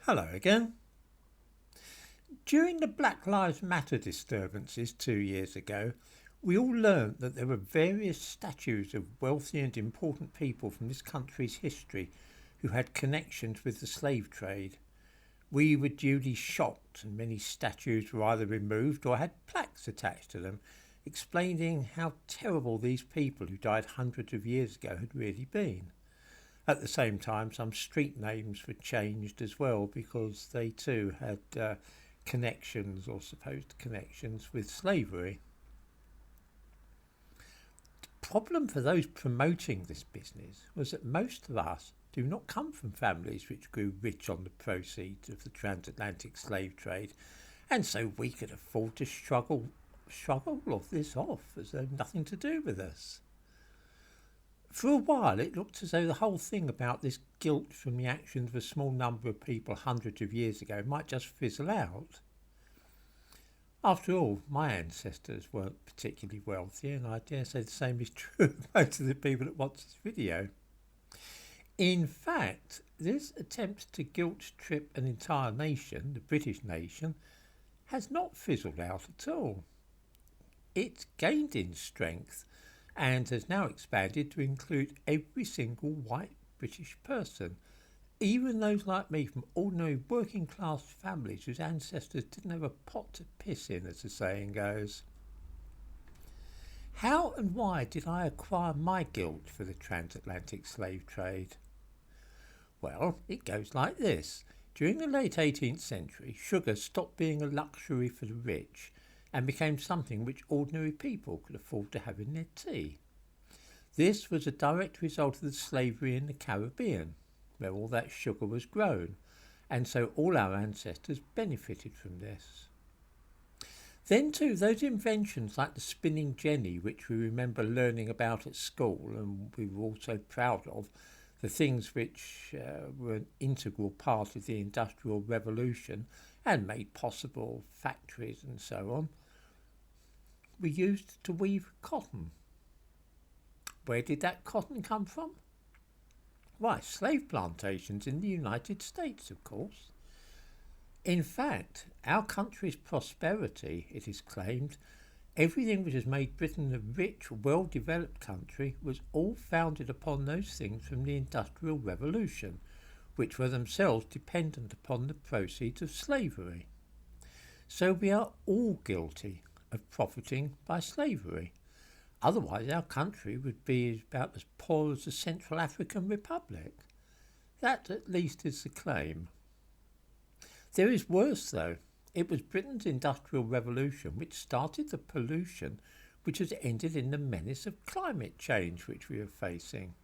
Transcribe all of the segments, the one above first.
Hello again. During the Black Lives Matter disturbances 2 years ago, we all learnt that there were various statues of wealthy and important people from this country's history who had connections with the slave trade. We were duly shocked, and many statues were either removed or had plaques attached to them, explaining how terrible these people who died hundreds of years ago had really been. At the same time, some street names were changed as well because they too had connections or supposed connections with slavery. The problem for those promoting this business was that most of us do not come from families which grew rich on the proceeds of the transatlantic slave trade, and so we could afford to struggle of this off as though nothing to do with us. For a while it looked as though the whole thing about this guilt from the actions of a small number of people hundreds of years ago might just fizzle out. After all, my ancestors weren't particularly wealthy, and I dare say the same is true of most of the people that watch this video. In fact, this attempt to guilt trip an entire nation, the British nation, has not fizzled out at all. It's gained in strength and has now expanded to include every single white British person, even those like me from ordinary working class families whose ancestors didn't have a pot to piss in, as the saying goes. How and why did I acquire my guilt for the transatlantic slave trade? Well, it goes like this. During the late 18th century, sugar stopped being a luxury for the rich and became something which ordinary people could afford to have in their tea. This was a direct result of the slavery in the Caribbean, where all that sugar was grown, and so all our ancestors benefited from this. Then too, those inventions like the spinning jenny, which we remember learning about at school and we were all so proud of, the things which were an integral part of the Industrial Revolution and made possible factories and so on, were used to weave cotton. Where did that cotton come from? Why, slave plantations in the United States, of course. In fact, our country's prosperity, it is claimed, everything which has made Britain a rich, well-developed country was all founded upon those things from the Industrial Revolution, which were themselves dependent upon the proceeds of slavery. So we are all guilty of profiting by slavery. Otherwise our country would be about as poor as the Central African Republic. That at least is the claim. There is worse though. It was Britain's Industrial Revolution which started the pollution which has ended in the menace of climate change which we are facing.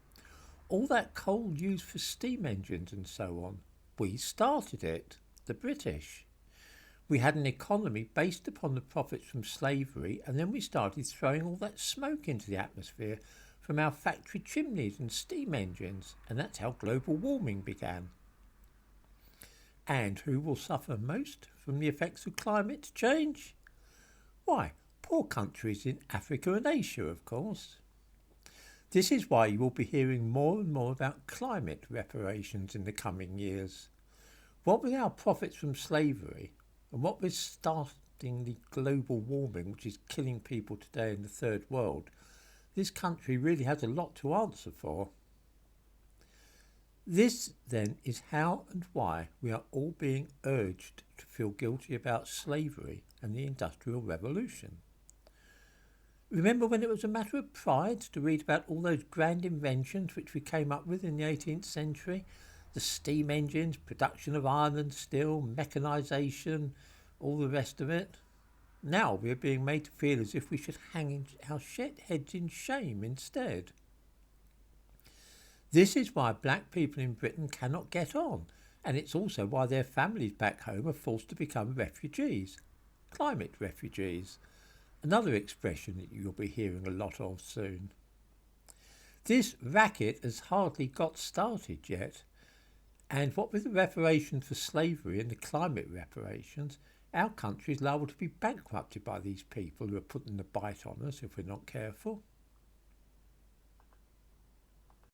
All that coal used for steam engines and so on, we started it, the British. We had an economy based upon the profits from slavery, and then we started throwing all that smoke into the atmosphere from our factory chimneys and steam engines, and that's how global warming began. And who will suffer most from the effects of climate change? Why, poor countries in Africa and Asia, of course. This is why you will be hearing more and more about climate reparations in the coming years. What with our profits from slavery, and what with starting the global warming which is killing people today in the third world, this country really has a lot to answer for. This then is how and why we are all being urged to feel guilty about slavery and the Industrial Revolution. Remember when it was a matter of pride to read about all those grand inventions which we came up with in the 18th century? The steam engines, production of iron and steel, mechanisation, all the rest of it. Now we are being made to feel as if we should hang our heads in shame instead. This is why black people in Britain cannot get on, and it's also why their families back home are forced to become refugees. Climate refugees. Another expression that you'll be hearing a lot of soon. This racket has hardly got started yet. And what with the reparations for slavery and the climate reparations, our country is liable to be bankrupted by these people who are putting the bite on us if we're not careful.